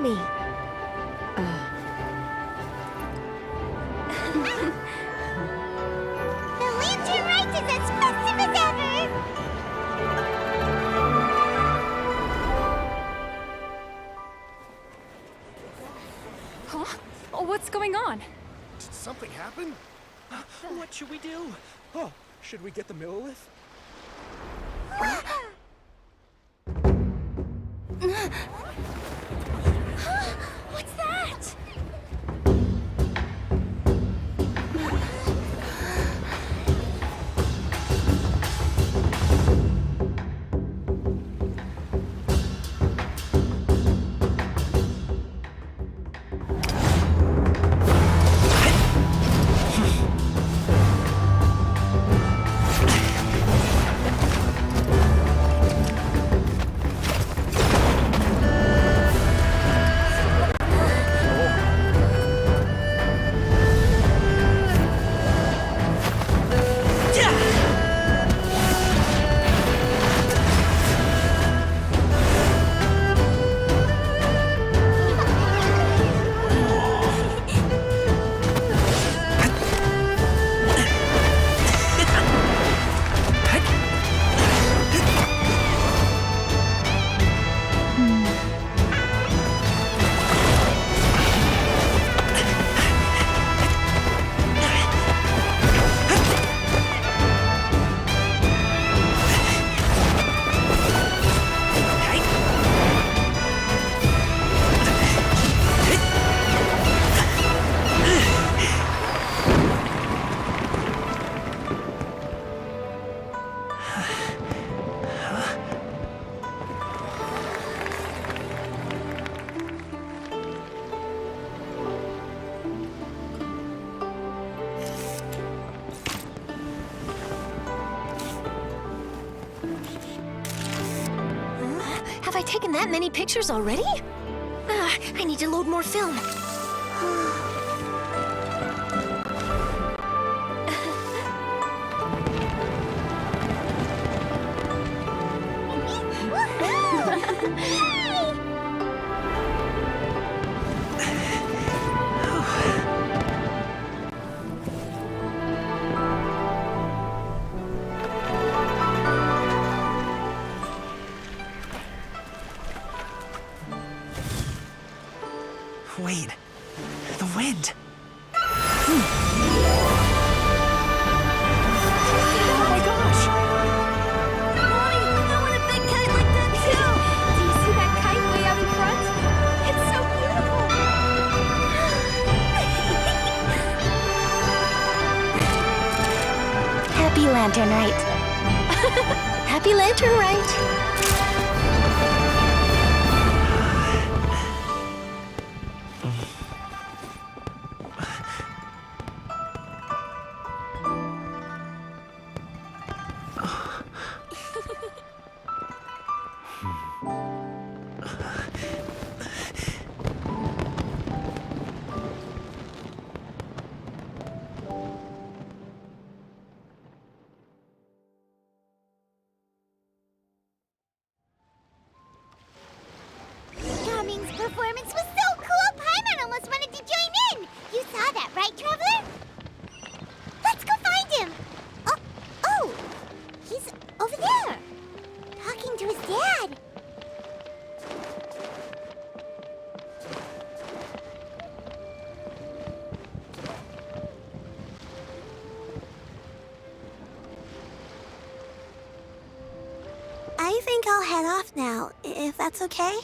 me. The lantern rite is as festive as ever! Huh? Oh, what's going on? Did something happen? What should we do? Oh, should we get the Millilith? What's that? Have I taken that many pictures already? I need to load more film. Wait, the wind. Oh my gosh! Mommy, I want a big kite like that too! Do you see that kite way out in front? It's so beautiful! Happy Lantern Rite. Happy Lantern Rite. Ming's performance was so cool, Paimon almost wanted to join in! You saw that, right, Traveler? Let's go find him! Oh! He's over there! Talking to his dad! I think I'll head off now, if that's okay.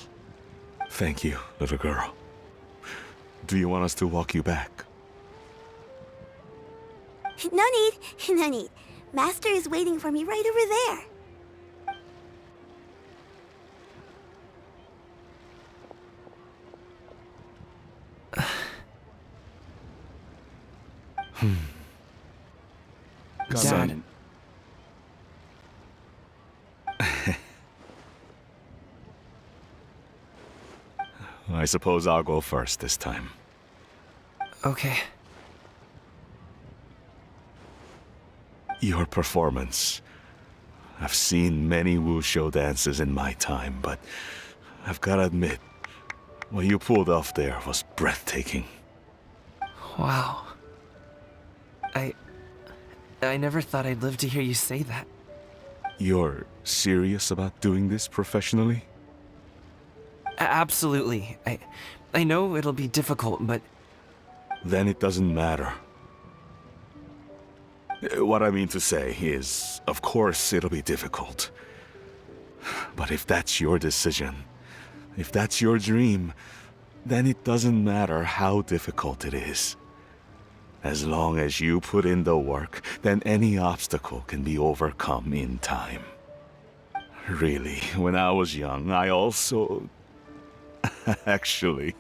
Thank you, little girl. Do you want us to walk you back? No need, no need. Master is waiting for me right over there. Son. I suppose I'll go first this time. Okay. Your performance. I've seen many wuxia dances in my time, but I've gotta admit, What you pulled off there was breathtaking. Wow. I never thought I'd live to hear you say that. You're serious about doing this professionally? Absolutely. I know it'll be difficult, but Then it doesn't matter. What I mean to say is, of course it'll be difficult. But if that's your decision, if that's your dream, then it doesn't matter how difficult it is. As long as you put in the work, then any obstacle can be overcome in time. Really, when I was young, I also... Actually,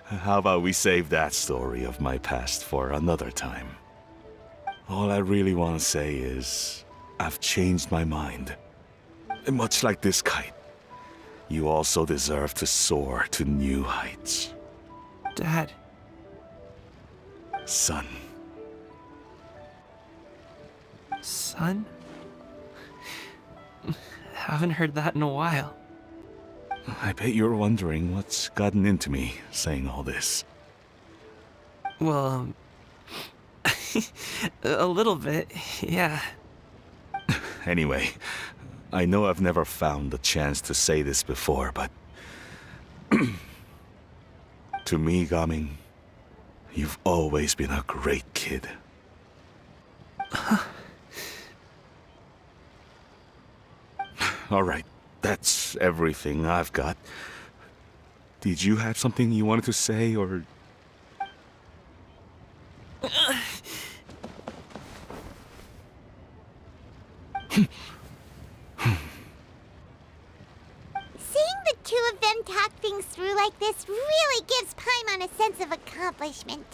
how about we save that story of my past for another time? All I really want to say is, I've changed my mind. Much like this kite, you also deserve to soar to new heights. Dad, Son. son? Haven't heard that in a while. I bet you're wondering what's gotten into me saying all this. Well, a little bit, yeah. Anyway, I know I've never found the chance to say this before, but... to me, Gaming, you've always been a great kid. All right, that's everything I've got. Did you have something you wanted to say, or... Seeing the two of them talk things through like this really gives Paimon a sense of accomplishment.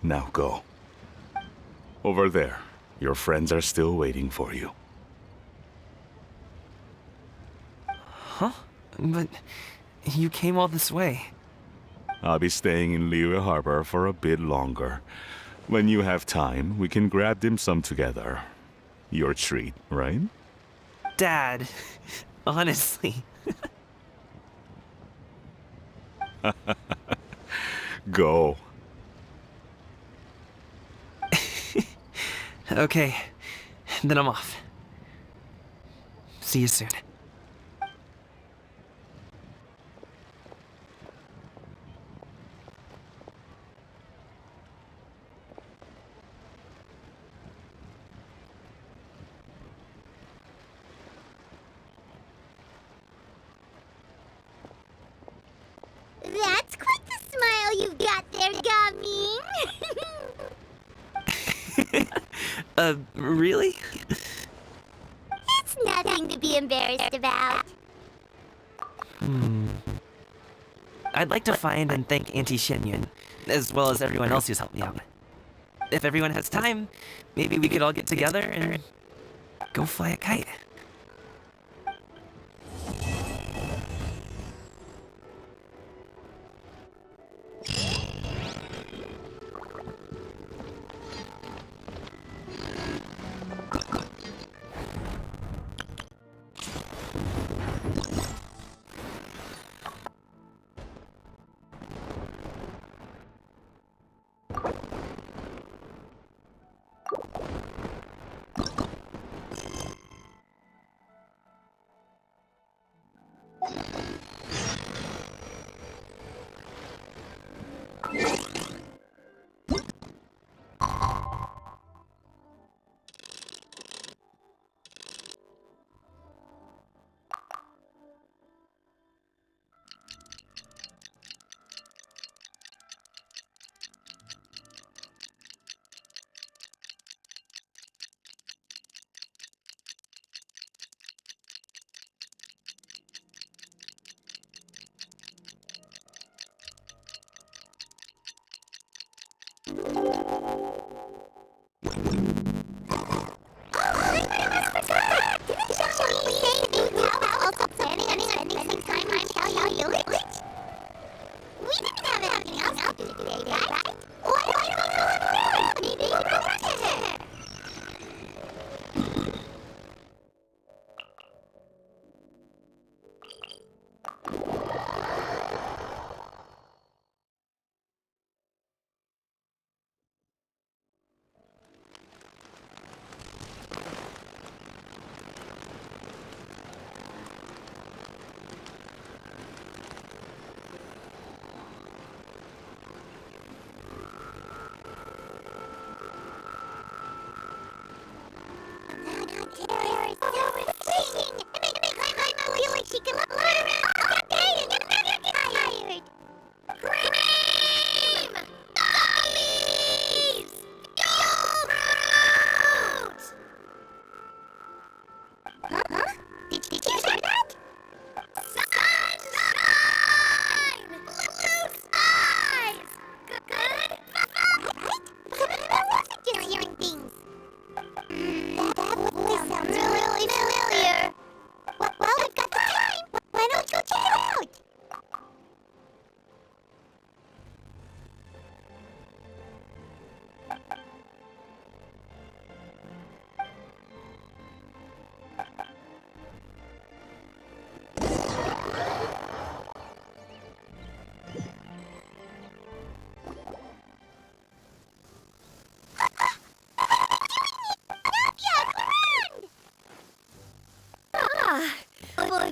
Now go. Over there. Your friends are still waiting for you. Huh? But you came all this way. I'll be staying in Liyue Harbor for a bit longer. When you have time, we can grab dim sum together. Your treat, right? Dad, honestly. Go. Okay, then I'm off. See you soon. That's quite the smile you've got there, Gaming. Really? It's nothing to be embarrassed about. I'd like to find and thank Auntie Shenyun, as well as everyone else who's helped me out. If everyone has time, maybe we could all get together and go fly a kite.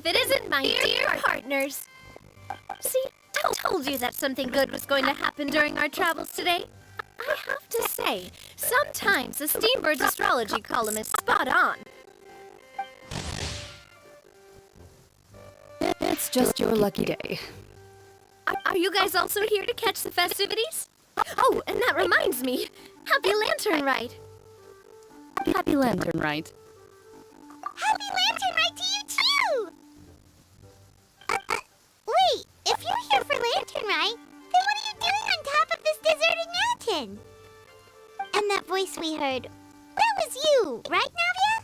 if it isn't my dear partners. See, told you that something good was going to happen during our travels today. I have to say, sometimes the Steambird's astrology column is spot on. It's just your lucky day. Are you guys also here to catch the festivities? Oh, and that reminds me. Happy Lantern Rite. Happy Lantern Rite. Happy Lantern Rite to you too! Wait, if you're here for Lantern Rite, then what are you doing on top of this deserted mountain? And that voice we heard, that was you, right, Navia?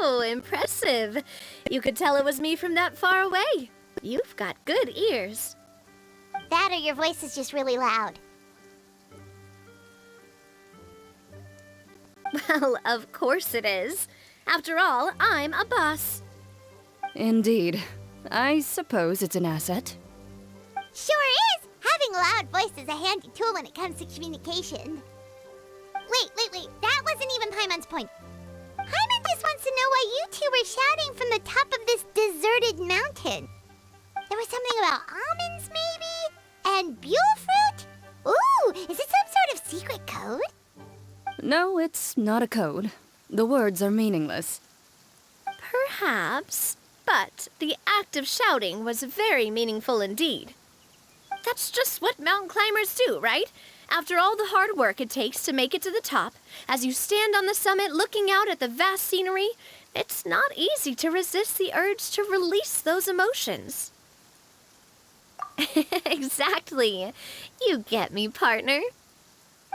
Oh, impressive. You could tell it was me from that far away. You've got good ears. That or your voice is just really loud. Well, of course it is. After all, I'm a boss. Indeed. I suppose it's an asset. Sure is! Having a loud voice is a handy tool when it comes to communication. Wait. That wasn't even Paimon's point. Paimon just wants to know why you two were shouting from the top of this deserted mountain. There was something about almonds, maybe? And buell fruit? Ooh, is it some sort of secret code? No, it's not a code. The words are meaningless. Perhaps, but the act of shouting was very meaningful indeed. That's just what mountain climbers do, right? After all the hard work it takes to make it to the top, as you stand on the summit looking out at the vast scenery, it's not easy to resist the urge to release those emotions. Exactly. You get me, partner.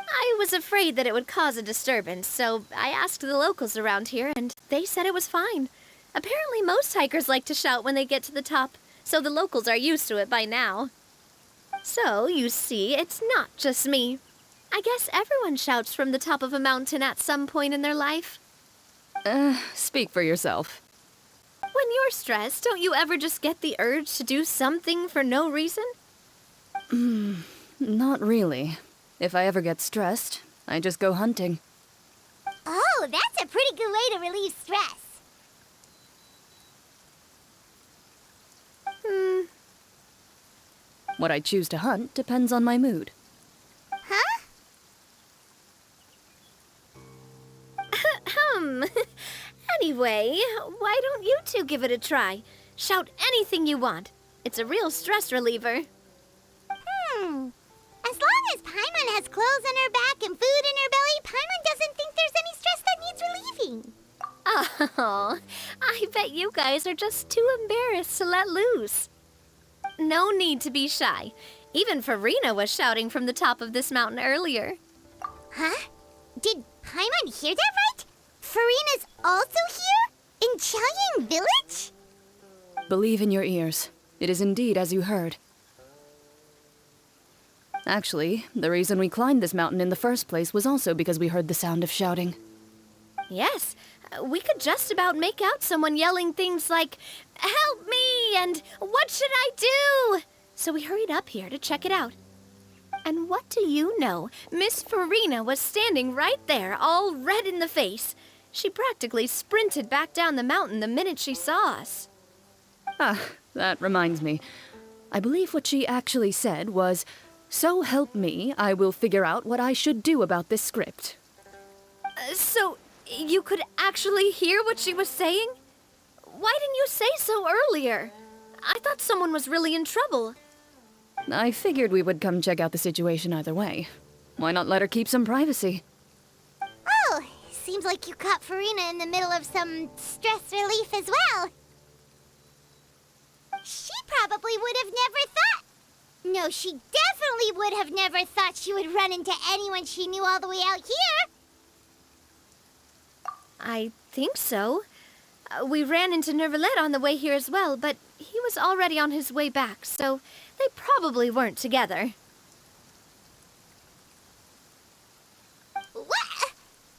I was afraid that it would cause a disturbance, so I asked the locals around here, and they said it was fine. Apparently most hikers like to shout when they get to the top, so the locals are used to it by now. So, you see, it's not just me. I guess everyone shouts from the top of a mountain at some point in their life. Speak for yourself. When you're stressed, don't you ever just get the urge to do something for no reason? Not really. If I ever get stressed, I just go hunting. Oh, that's a pretty good way to relieve stress. What I choose to hunt depends on my mood. Huh? Anyway, why don't you two give it a try? Shout anything you want. It's a real stress reliever. As long as Paimon has clothes on her back and food in her belly, Paimon doesn't think there's any stress that needs relieving. Oh, I bet you guys are just too embarrassed to let loose. No need to be shy. Even Farina was shouting from the top of this mountain earlier. Huh? Did Paimon hear that right? Farina's also here? In Chaoying Village? Believe in your ears. It is indeed as you heard. Actually, the reason we climbed this mountain in the first place was also because we heard the sound of shouting. Yes, we could just about make out someone yelling things like, "Help me!" and "What should I do?" So we hurried up here to check it out. And what do you know? Miss Farina was standing right there, all red in the face. She practically sprinted back down the mountain the minute she saw us. Ah, that reminds me. I believe what she actually said was, "So help me, I will figure out what I should do about this script." So you could actually hear what she was saying? Why didn't you say so earlier? I thought someone was really in trouble. I figured we would come check out the situation either way. Why not let her keep some privacy? Oh, seems like you caught Farina in the middle of some stress relief as well. She probably would have never thought. No, she definitely would have never thought she would run into anyone she knew all the way out here. I think so. We ran into Nervalet on the way here as well, but he was already on his way back, so they probably weren't together. What?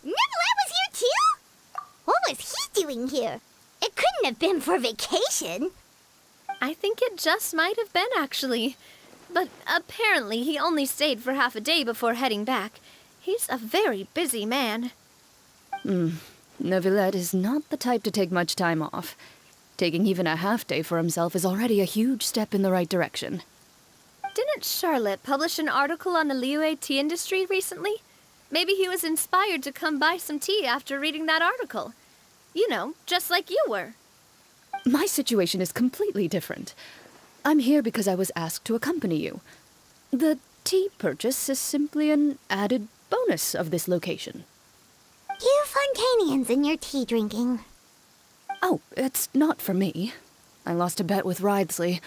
Nervalet was here too? What was he doing here? It couldn't have been for vacation. I think it just might have been, actually. But apparently he only stayed for half a day before heading back. He's a very busy man. Neuvillette is not the type to take much time off. Taking even a half day for himself is already a huge step in the right direction. Didn't Charlotte publish an article on the Liyue tea industry recently? Maybe he was inspired to come buy some tea after reading that article. You know, just like you were. My situation is completely different. I'm here because I was asked to accompany you. The tea purchase is simply an added bonus of this location. You Fontanians and your tea drinking. Oh, it's not for me. I lost a bet with Wriothesley,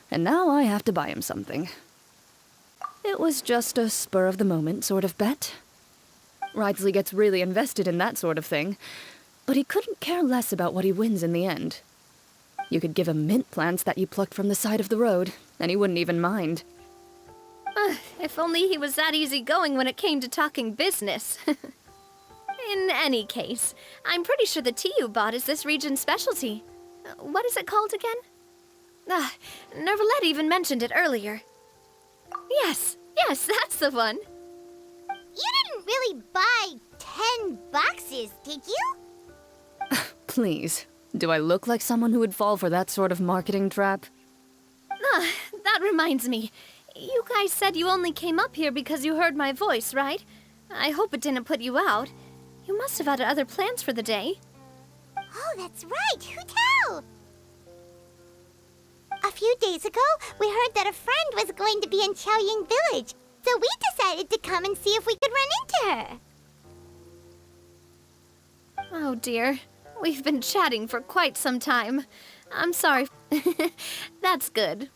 and now I have to buy him something. It was just a spur-of-the-moment sort of bet. Wriothesley gets really invested in that sort of thing, but he couldn't care less about what he wins in the end. You could give him mint plants that you plucked from the side of the road, and he wouldn't even mind. If only he was that easygoing when it came to talking business. In any case, I'm pretty sure the tea you bought is this region's specialty. What is it called again? Neuvillette even mentioned it earlier. Yes, that's the one. You didn't really buy 10 boxes, did you? Please, do I look like someone who would fall for that sort of marketing trap? That reminds me. You guys said you only came up here because you heard my voice, right? I hope it didn't put you out. You must have had other plans for the day. Oh, that's right. Who tell? A few days ago, we heard that a friend was going to be in Chaoying Village, so we decided to come and see if we could run into her. Oh dear. We've been chatting for quite some time. I'm sorry. That's good.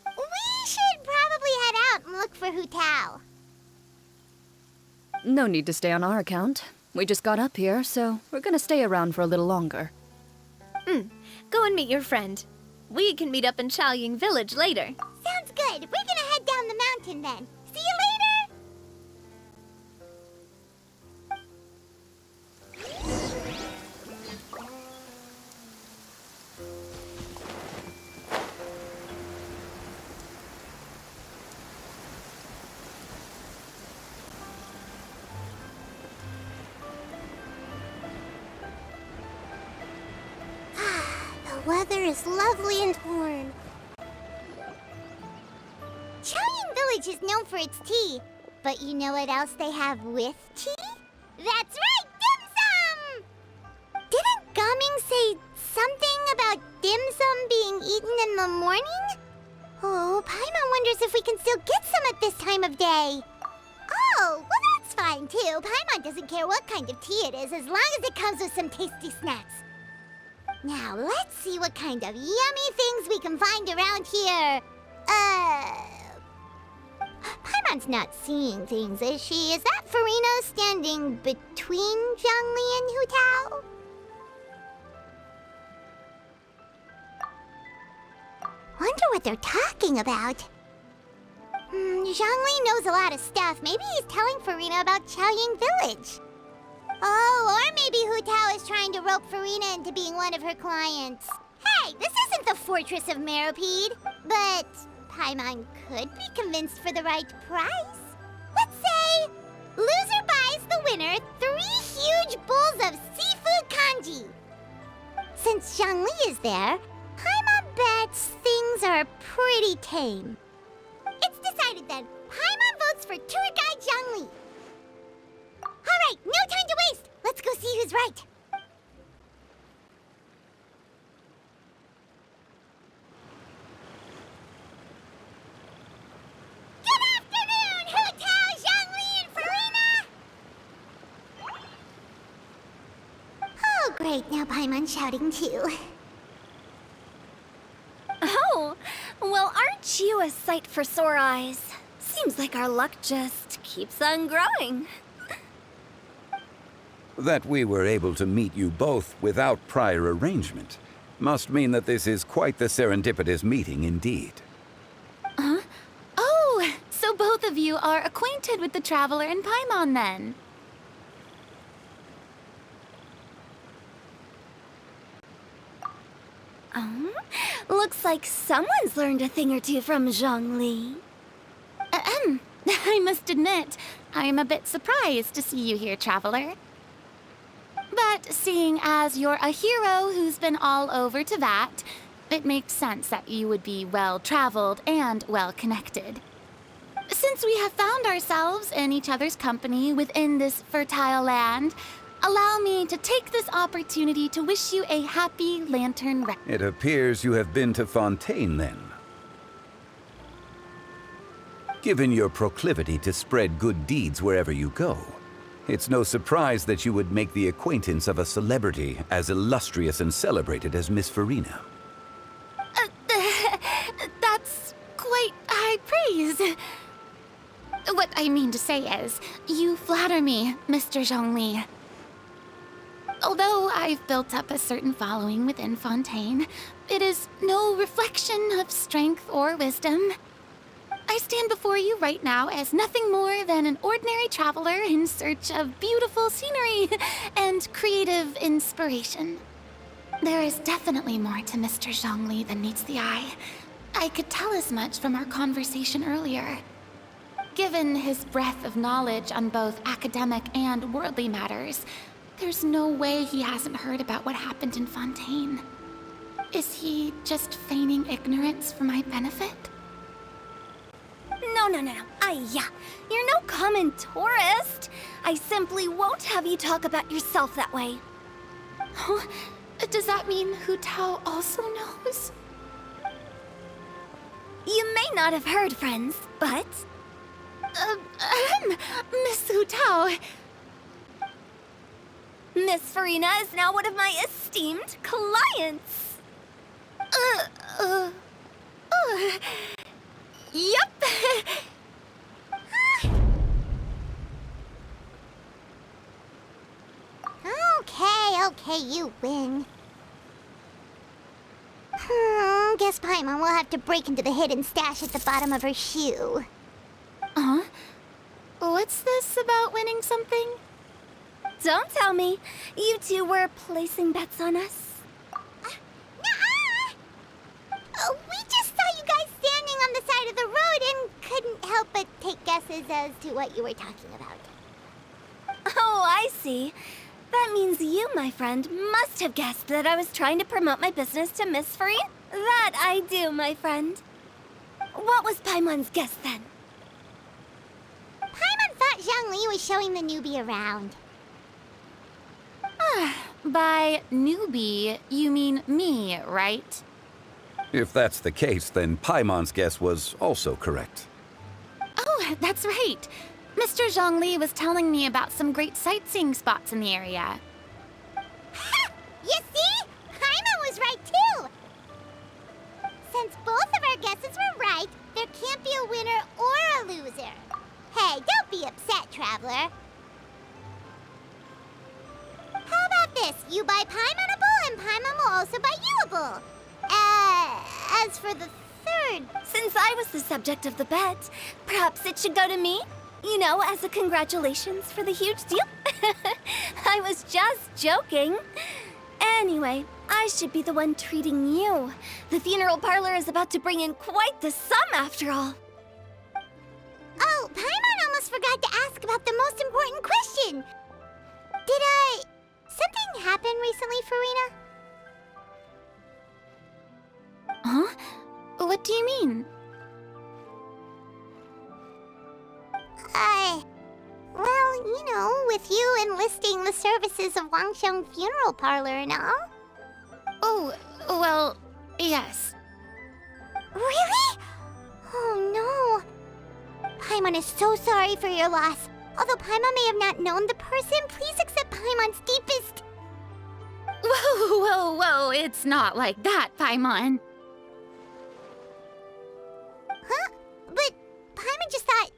We should probably head out and look for Hu Tao. No need to stay on our account. We just got up here, so we're gonna stay around for a little longer. Go and meet your friend. We can meet up in Chaoying Village later. Sounds good. We're gonna head down the mountain then. See you later! The weather is lovely and warm. Chaoying Village is known for its tea, but you know what else they have with tea? That's right, dim sum! Didn't Gaming say something about dim sum being eaten in the morning? Oh, Paimon wonders if we can still get some at this time of day. Oh, well that's fine too. Paimon doesn't care what kind of tea it is as long as it comes with some tasty snacks. Now, let's see what kind of yummy things we can find around here. Paimon's not seeing things, is she? Is that Farina standing between Zhongli and Hu Tao? Wonder what they're talking about. Zhongli knows a lot of stuff. Maybe he's telling Farina about Chaoying Village. Oh, or maybe Hu Tao is trying to rope Farina into being one of her clients. Hey, this isn't the Fortress of Meropide, but Paimon could be convinced for the right price. Let's say, loser buys the winner 3 huge bowls of seafood kanji. Since Zhongli is there, Paimon bets things are pretty tame. It's decided then. Paimon votes for tour guide Zhongli. All right, no time to waste. Let's go see who's right. Good afternoon, Hu Tao, Zhongli, and Farina! Oh, great. Now Paimon's shouting too. Oh, well, aren't you a sight for sore eyes? Seems like our luck just keeps on growing. That we were able to meet you both without prior arrangement must mean that this is quite the serendipitous meeting indeed. Oh, so both of you are acquainted with the Traveler and Paimon then? Looks like someone's learned a thing or two from Zhongli. I must admit, I am a bit surprised to see you here, Traveler. But seeing as you're a hero who's been all over Teyvat, it makes sense that you would be well-traveled and well-connected. Since we have found ourselves in each other's company within this fertile land, allow me to take this opportunity to wish you a happy Lantern Rest. It appears you have been to Fontaine, then. Given your proclivity to spread good deeds wherever you go, it's no surprise that you would make the acquaintance of a celebrity as illustrious and celebrated as Miss Farina. That's quite high praise. What I mean to say is, you flatter me, Mr. Zhongli. Although I've built up a certain following within Fontaine, it is no reflection of strength or wisdom. I stand before you right now as nothing more than an ordinary traveler in search of beautiful scenery and creative inspiration. There is definitely more to Mr. Zhongli than meets the eye. I could tell as much from our conversation earlier. Given his breadth of knowledge on both academic and worldly matters, there's no way he hasn't heard about what happened in Fontaine. Is he just feigning ignorance for my benefit? No. You're no common tourist. I simply won't have you talk about yourself that way. Oh, does that mean Hu Tao also knows? You may not have heard, friends, but... Miss Hu Tao. Miss Farina is now one of my esteemed clients. Yep. Okay, you win. Guess Paimon will have to break into the hidden stash at the bottom of her shoe. What's this about winning something? Don't tell me. You two were placing bets on us. Nuh-uh! We just saw you guys standing on the side of the road and couldn't help but take guesses as to what you were talking about. Oh, I see. That means you, my friend, must have guessed that I was trying to promote my business to Miss Farina. That I do, my friend. What was Paimon's guess then? Paimon thought Zhongli was showing the newbie around. By newbie, you mean me, right? If that's the case, then Paimon's guess was also correct. Oh, that's right. Mr. Zhongli was telling me about some great sightseeing spots in the area. Ha! You see? Paimon was right too! Since both of our guesses were right, there can't be a winner or a loser. Hey, don't be upset, traveler. How about this? You buy Paimonable and Paimon will also buy youable. As for the third... Since I was the subject of the bet, perhaps it should go to me? You know, as a congratulations for the huge deal. I was just joking. Anyway, I should be the one treating you. The funeral parlor is about to bring in quite the sum after all. Oh, Paimon almost forgot to ask about the most important question. Something happen recently, Farina? Huh? What do you mean? Well, you know, with you enlisting the services of Wangsheng Funeral Parlor and all. Oh, well, yes. Really? Oh no. Paimon is so sorry for your loss. Although Paimon may have not known the person, please accept Paimon's deepest... Whoa, it's not like that, Paimon. Huh? But Paimon just thought,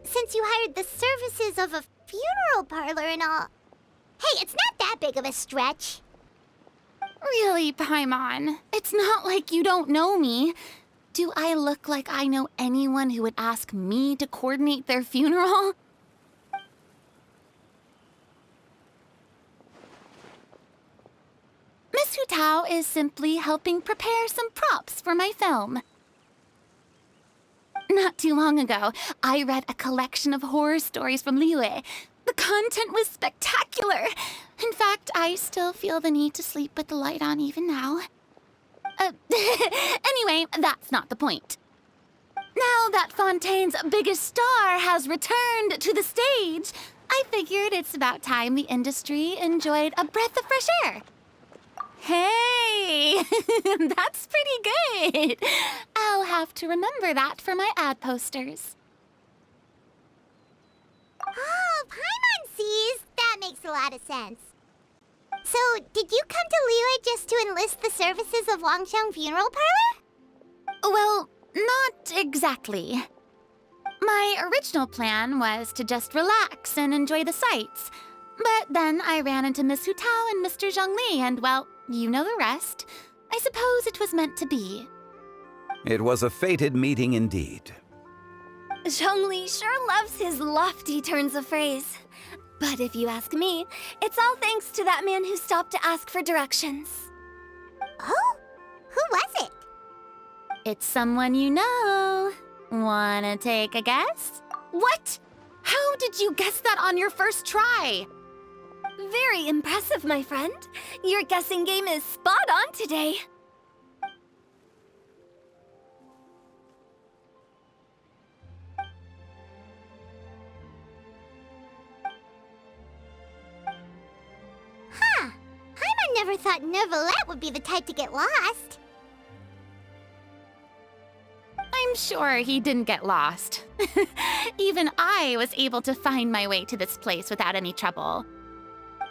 since you hired the services of a funeral parlor and all... Hey, it's not that big of a stretch. Really, Paimon? It's not like you don't know me. Do I look like I know anyone who would ask me to coordinate their funeral? Miss Hu Tao is simply helping prepare some props for my film. Not too long ago, I read a collection of horror stories from Liyue. The content was spectacular. In fact, I still feel the need to sleep with the light on even now. Anyway, that's not the point. Now that Fontaine's biggest star has returned to the stage, I figured it's about time the industry enjoyed a breath of fresh air. Hey, that's pretty good. I'll have to remember that for my ad posters. Oh, Paimon sees. That makes a lot of sense. So, did you come to Liyue just to enlist the services of Longsheng Funeral Parlor? Well, not exactly. My original plan was to just relax and enjoy the sights. But then I ran into Miss Hu Tao and Mr. Zhongli, and well, you know the rest. I suppose it was meant to be. It was a fated meeting indeed. Zhongli sure loves his lofty turns of phrase. But if you ask me, it's all thanks to that man who stopped to ask for directions. Oh? Who was it? It's someone you know. Wanna take a guess? What? How did you guess that on your first try? Very impressive, my friend. Your guessing game is spot on today. Huh. Paimon never thought Neuvillette would be the type to get lost. I'm sure he didn't get lost. Even I was able to find my way to this place without any trouble.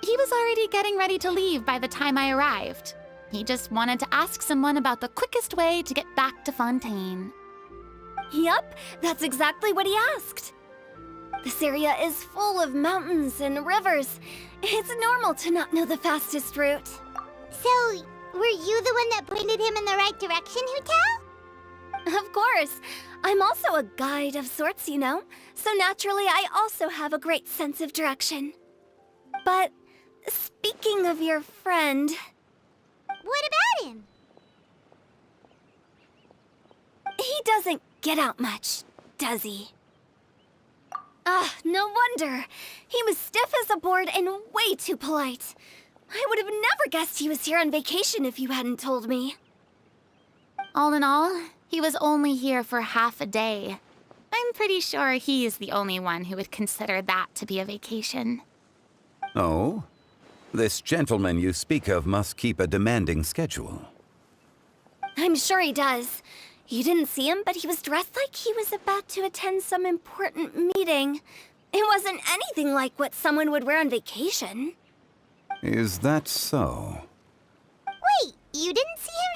He was already getting ready to leave by the time I arrived. He just wanted to ask someone about the quickest way to get back to Fontaine. Yup, that's exactly what he asked. This area is full of mountains and rivers. It's normal to not know the fastest route. So, were you the one that pointed him in the right direction, Hu Tao? Of course. I'm also a guide of sorts, you know. So naturally, I also have a great sense of direction. But speaking of your friend... What about him? He doesn't get out much, does he? Ah, no wonder. He was stiff as a board and way too polite. I would have never guessed he was here on vacation if you hadn't told me. All in all, he was only here for half a day. I'm pretty sure he is the only one who would consider that to be a vacation. Oh? This gentleman you speak of must keep a demanding schedule. I'm sure he does. You didn't see him, but he was dressed like he was about to attend some important meeting. It wasn't anything like what someone would wear on vacation. Is that so? Wait, you didn't see him,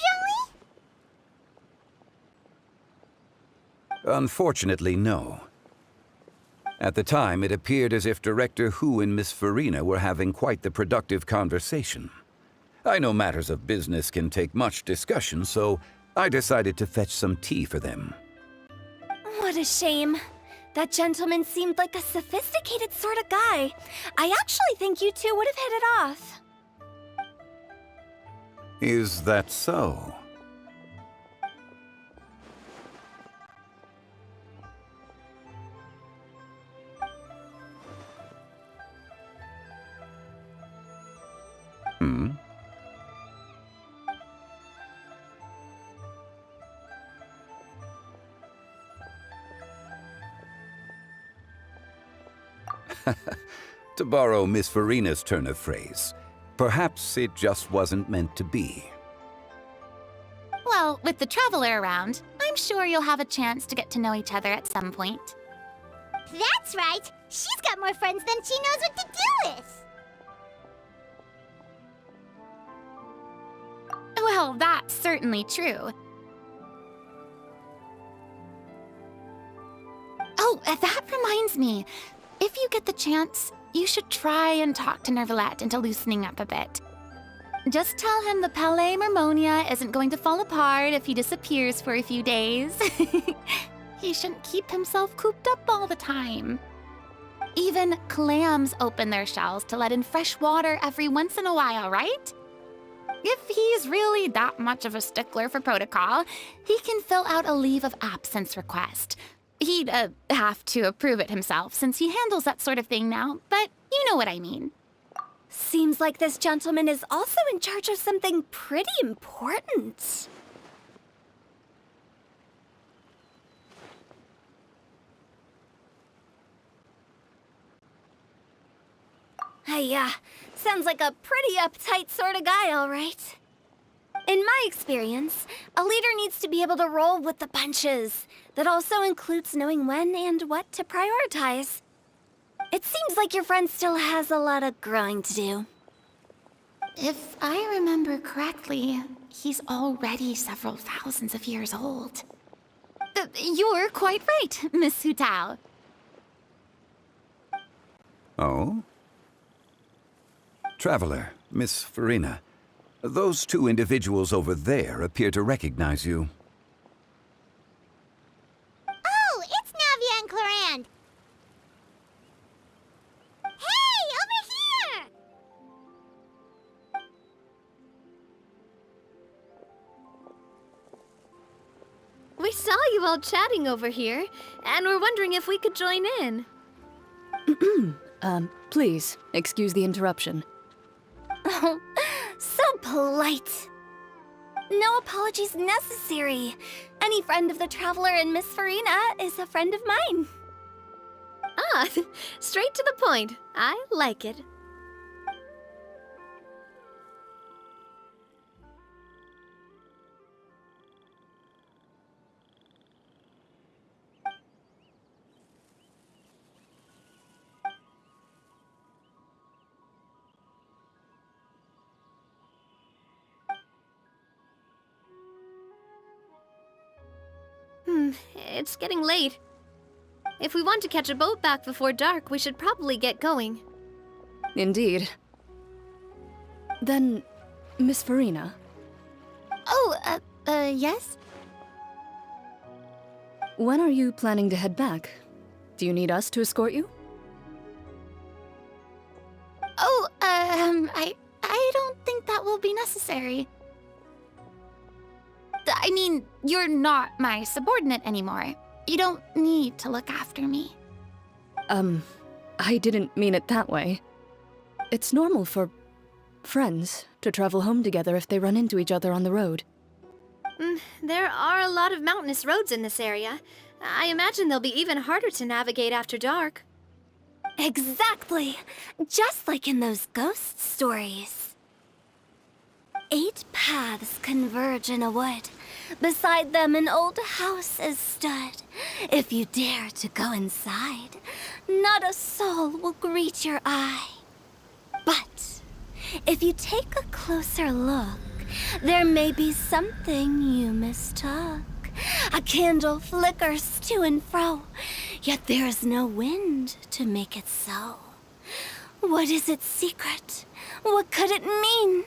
Zhongli? Unfortunately, no. At the time, it appeared as if Director Hu and Miss Farina were having quite the productive conversation. I know matters of business can take much discussion, so I decided to fetch some tea for them. What a shame. That gentleman seemed like a sophisticated sort of guy. I actually think you two would have hit it off. Is that so? Hmm? To borrow Miss Farina's turn of phrase, perhaps it just wasn't meant to be. Well, with the Traveler around, I'm sure you'll have a chance to get to know each other at some point. That's right. She's got more friends than she knows what to do with. Well, that's certainly true. Oh, that reminds me. If you get the chance, you should try and talk to Neuvillette into loosening up a bit. Just tell him the Palais Mermonia isn't going to fall apart if he disappears for a few days. He shouldn't keep himself cooped up all the time. Even clams open their shells to let in fresh water every once in a while, right? If he's really that much of a stickler for protocol, he can fill out a leave of absence request. He'd have to approve it himself since he handles that sort of thing now, but you know what I mean. Seems like this gentleman is also in charge of something pretty important. Sounds like a pretty uptight sort of guy, all right. In my experience, a leader needs to be able to roll with the punches. That also includes knowing when and what to prioritize. It seems like your friend still has a lot of growing to do. If I remember correctly, he's already several thousands of years old. You're quite right, Miss Hu Tao. Oh? Traveler, Miss Farina, those two individuals over there appear to recognize you. Oh, it's Navia and Clorand. Hey, over here! We saw you all chatting over here, and we're wondering if we could join in. Please, excuse the interruption. Oh, so polite. No apologies necessary. Any friend of the Traveler and Miss Farina is a friend of mine. Ah, straight to the point. I like it. It's getting late. If we want to catch a boat back before dark, we should probably get going. Indeed. Then, Miss Farina, Oh, yes? when are you planning to head back? Do you need us to escort you? Oh, I don't think that will be necessary. I mean, you're not my subordinate anymore. You don't need to look after me. I didn't mean it that way. It's normal for friends to travel home together if they run into each other on the road. There are a lot of mountainous roads in this area. I imagine they'll be even harder to navigate after dark. Exactly. Just like in those ghost stories. 8 paths converge in a wood. Beside them an old house is stood. If you dare to go inside, not a soul will greet your eye. But if you take a closer look, there may be something you mistook. A candle flickers to and fro, yet there is no wind to make it so. What is its secret? What could it mean?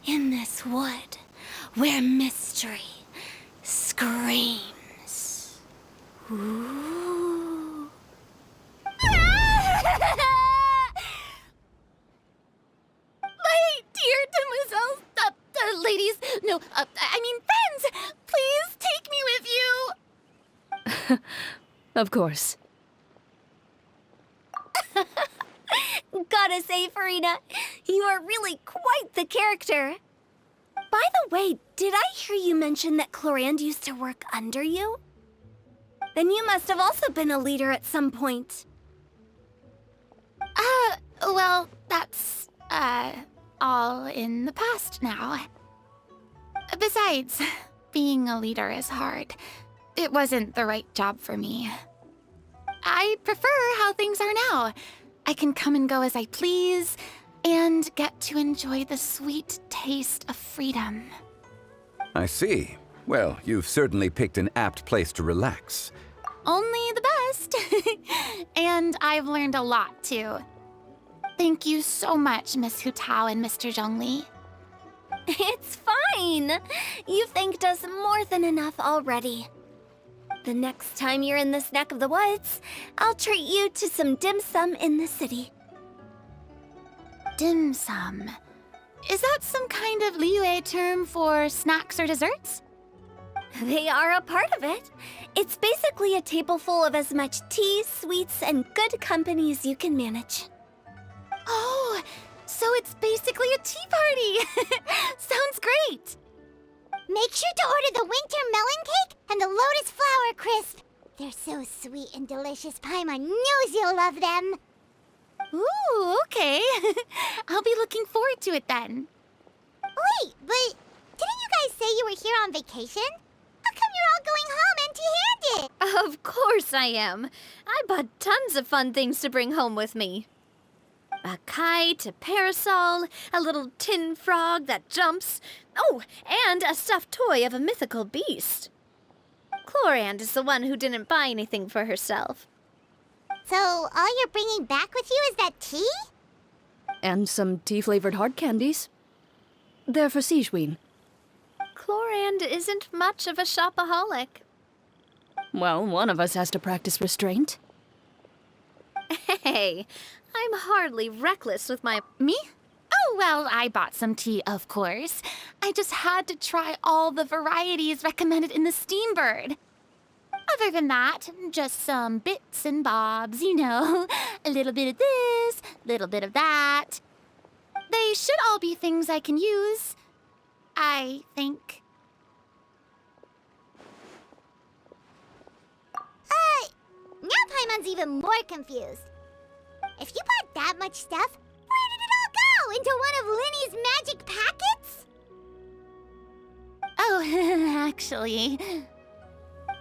In this wood, where mystery screams. Ooh. My dear demoiselles, ladies, no, I mean friends, please take me with you. Of course. Gotta say, Farina, you are really quite the character. By the way, did I hear you mention that Clorand used to work under you? Then you must have also been a leader at some point. Well, that's, all in the past now. Besides, being a leader is hard. It wasn't the right job for me. I prefer how things are now. I can come and go as I please, and get to enjoy the sweet taste of freedom. I see. Well, you've certainly picked an apt place to relax. Only the best. And I've learned a lot, too. Thank you so much, Miss Hu Tao and Mr. Zhongli. It's fine. You've thanked us more than enough already. The next time you're in this neck of the woods, I'll treat you to some dim sum in the city. Dim sum. Is that some kind of Liyue term for snacks or desserts? They are a part of it. It's basically a table full of as much tea, sweets, and good company as you can manage. Oh, so it's basically a tea party. Sounds great. Make sure to order the winter melon cake and the lotus flower crisp. They're so sweet and delicious, Paimon knows you'll love them. Ooh, okay. I'll be looking forward to it then. Wait, but didn't you guys say you were here on vacation? How come you're all going home empty-handed? Of course I am. I bought tons of fun things to bring home with me. A kite, a parasol, a little tin frog that jumps. Oh, and a stuffed toy of a mythical beast. Chlorand is the one who didn't buy anything for herself. So all you're bringing back with you is that tea? And some tea-flavored hard candies. They're for Sigewinne. Chlorand isn't much of a shopaholic. Well, one of us has to practice restraint. Hey, I'm hardly reckless with my... Me? Oh, well, I bought some tea, of course. I just had to try all the varieties recommended in the Steambird. Other than that, just some bits and bobs, you know. A little bit of this, a little bit of that. They should all be things I can use, I think. Now Paimon's even more confused. If you bought that much stuff, where did it all go? Into one of Linny's magic packets? Oh, actually...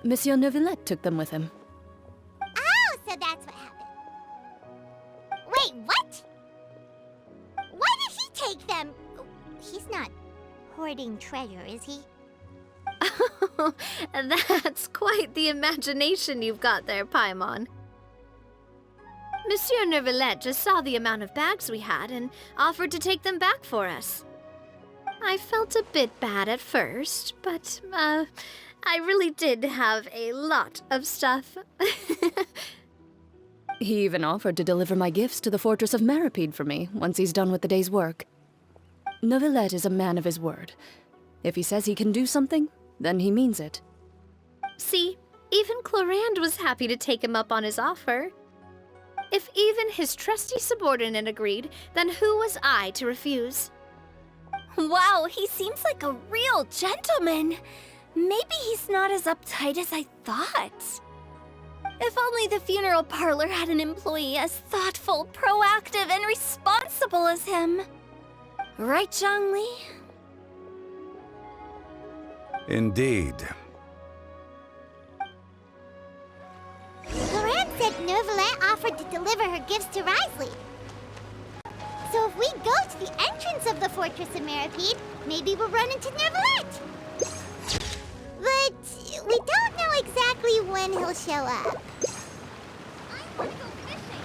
Monsieur Neuvillette took them with him. Oh, so that's what happened. Wait, what? Why did he take them? He's not hoarding treasure, is he? That's quite the imagination you've got there, Paimon. Monsieur Neuvillette just saw the amount of bags we had and offered to take them back for us. I felt a bit bad at first, but, I really did have a lot of stuff. He even offered to deliver my gifts to the Fortress of Maripede for me once he's done with the day's work. Neuvillette is a man of his word. If he says he can do something, then he means it. See, even Chlorand was happy to take him up on his offer. If even his trusty subordinate agreed, then who was I to refuse? Wow, he seems like a real gentleman. Maybe he's not as uptight as I thought. If only the funeral parlor had an employee as thoughtful, proactive, and responsible as him. Right, Zhongli? Indeed. Chlorand said Neuvillette offered to deliver her gifts to Risley. So if we go to the entrance of the Fortress of Maripede, maybe we'll run into Neuvillette. But we don't know exactly when he'll show up. I want to go fishing.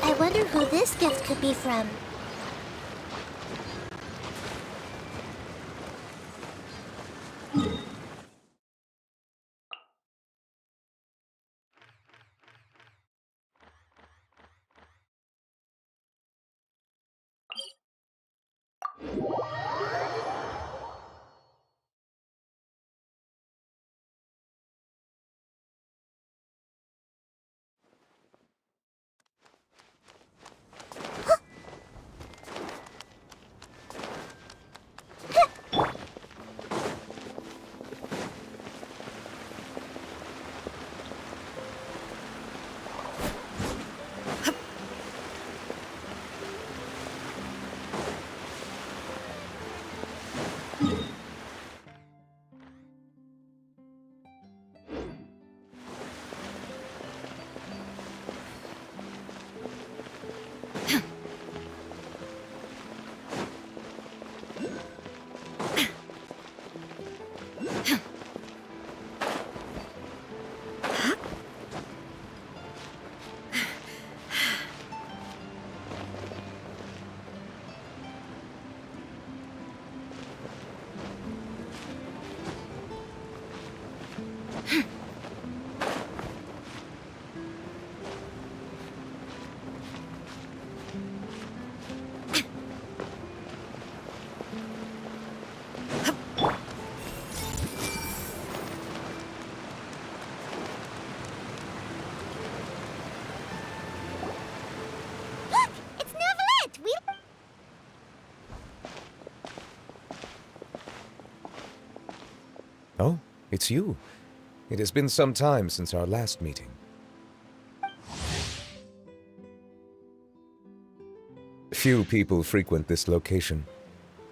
I wonder who this gift could be from. Oh, it's you. It has been some time since our last meeting. Few people frequent this location.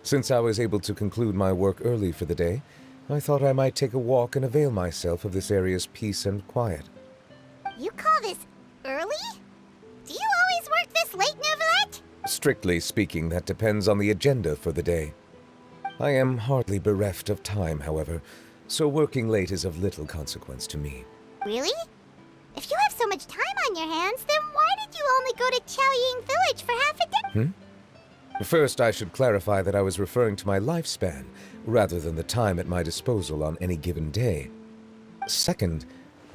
Since I was able to conclude my work early for the day, I thought I might take a walk and avail myself of this area's peace and quiet. You call this early? Do you always work this late, Neuvillette? Strictly speaking, that depends on the agenda for the day. I am hardly bereft of time, however, so working late is of little consequence to me. Really? If you have so much time on your hands, then why did you only go to Chaoying Village for half a day? First, I should clarify that I was referring to my lifespan, rather than the time at my disposal on any given day. Second,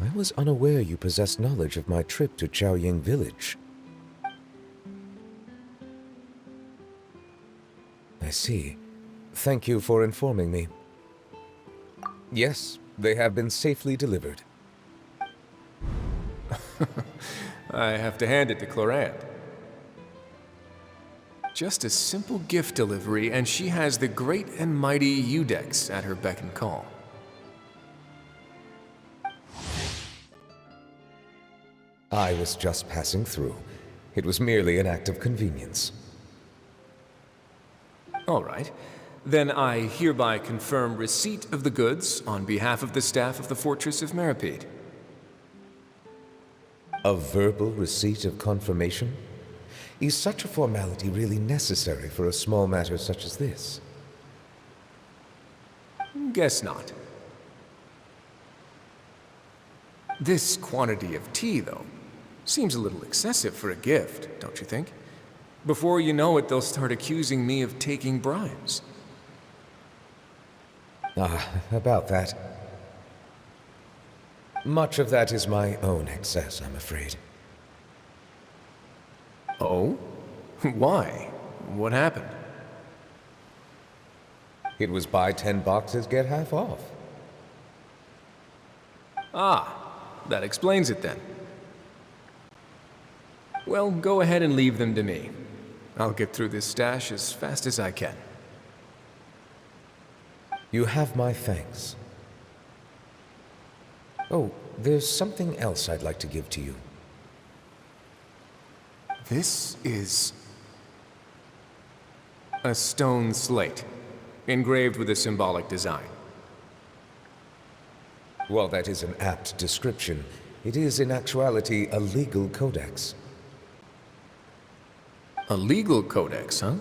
I was unaware you possessed knowledge of my trip to Chaoying Village. I see. Thank you for informing me. Yes, they have been safely delivered. I have to hand it to Clorinde. Just a simple gift delivery, and she has the great and mighty Udex at her beck and call. I was just passing through. It was merely an act of convenience. All right. Then I hereby confirm receipt of the goods on behalf of the staff of the Fortress of Meripede. A verbal receipt of confirmation? Is such a formality really necessary for a small matter such as this? Guess not. This quantity of tea, though, seems a little excessive for a gift, don't you think? Before you know it, they'll start accusing me of taking bribes. About that. Much of that is my own excess, I'm afraid. Oh? Why? What happened? It was buy 10 boxes, get half off. Ah, that explains it then. Well, go ahead and leave them to me. I'll get through this stash as fast as I can. You have my thanks. Oh, there's something else I'd like to give to you. This is a stone slate, engraved with a symbolic design. While that is an apt description, it is in actuality a legal codex. A legal codex, huh?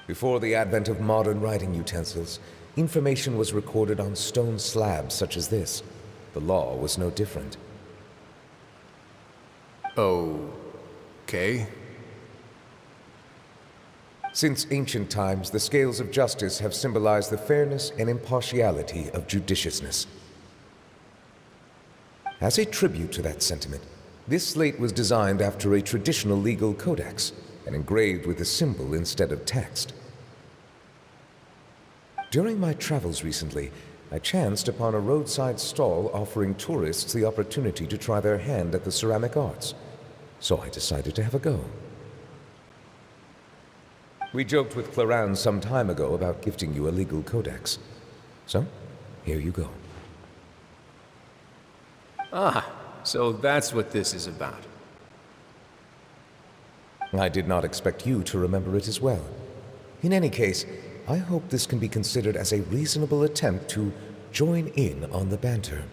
Before the advent of modern writing utensils, information was recorded on stone slabs such as this. The law was no different. Okay. Since ancient times, the scales of justice have symbolized the fairness and impartiality of judiciousness. As a tribute to that sentiment, this slate was designed after a traditional legal codex and engraved with a symbol instead of text. During my travels recently, I chanced upon a roadside stall offering tourists the opportunity to try their hand at the ceramic arts, so I decided to have a go. We joked with Clorinde some time ago about gifting you a legal codex. So, here you go. Ah, so that's what this is about. I did not expect you to remember it as well. In any case, I hope this can be considered as a reasonable attempt to join in on the banter.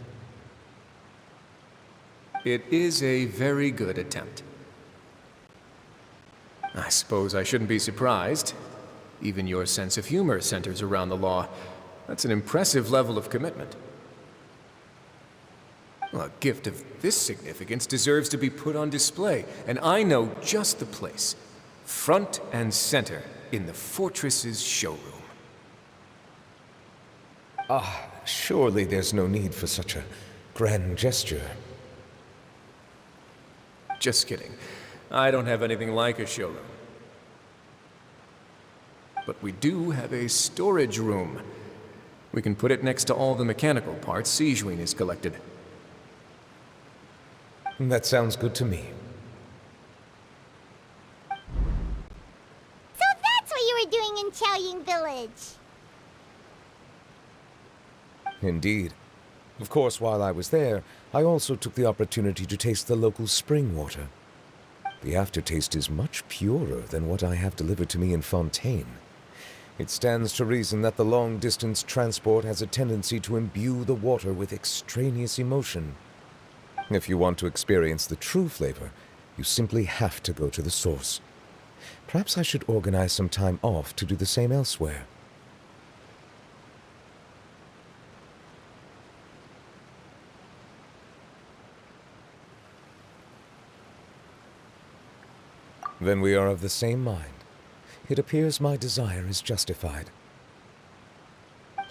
It is a very good attempt. I suppose I shouldn't be surprised. Even your sense of humor centers around the law. That's an impressive level of commitment. Well, a gift of this significance deserves to be put on display, and I know just the place. Front and center in the Fortress's showroom. Surely there's no need for such a grand gesture. Just kidding. I don't have anything like a showroom. But we do have a storage room. We can put it next to all the mechanical parts Sijuin has collected. That sounds good to me. So that's what you were doing in Chaoying Gaming Village. Indeed. Of course, while I was there, I also took the opportunity to taste the local spring water. The aftertaste is much purer than what I have delivered to me in Fontaine. It stands to reason that the long-distance transport has a tendency to imbue the water with extraneous emotion. If you want to experience the true flavor, you simply have to go to the source. Perhaps I should organize some time off to do the same elsewhere. Then we are of the same mind. It appears my desire is justified.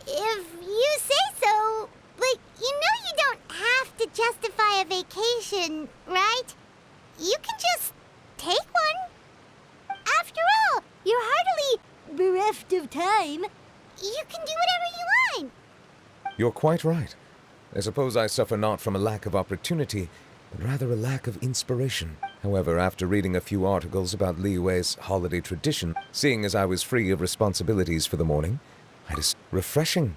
If you say so, but you know you don't have to justify a vacation, right? You can just take one. After all, you're hardly bereft of time. You can do whatever you want. You're quite right. I suppose I suffer not from a lack of opportunity, but rather a lack of inspiration. However, after reading a few articles about Li Wei's holiday tradition, seeing as I was free of responsibilities for the morning, I just refreshing.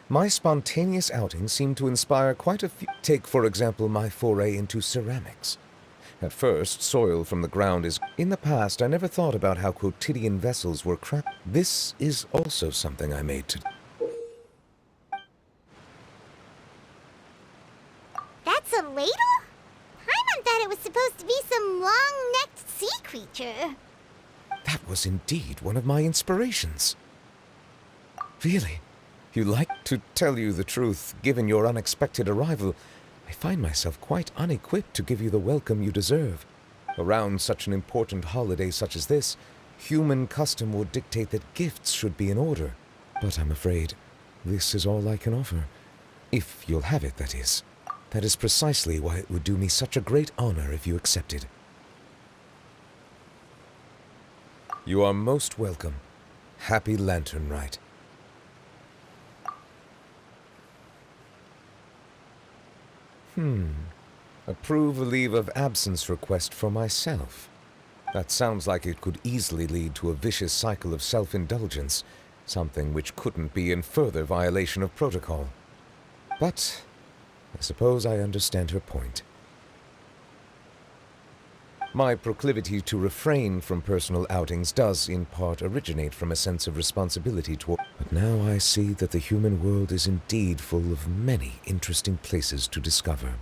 My spontaneous outing seemed to inspire quite a few. Take, for example, my foray into ceramics. At first, soil from the ground is... In the past, I never thought about how quotidian vessels were crafted. This is also something I made to... That's a ladle? Paimon thought it was supposed to be some long-necked sea creature. That was indeed one of my inspirations. Really? You like to tell you the truth, given your unexpected arrival, I find myself quite unequipped to give you the welcome you deserve. Around such an important holiday such as this, human custom would dictate that gifts should be in order. But I'm afraid this is all I can offer. If you'll have it, that is. That is precisely why it would do me such a great honor if you accepted. You are most welcome. Happy Lantern Rite. Approve a leave of absence request for myself. That sounds like it could easily lead to a vicious cycle of self-indulgence, something which couldn't be in further violation of protocol. But I suppose I understand her point. My proclivity to refrain from personal outings does, in part, originate from a sense of responsibility toward... But now I see that the human world is indeed full of many interesting places to discover.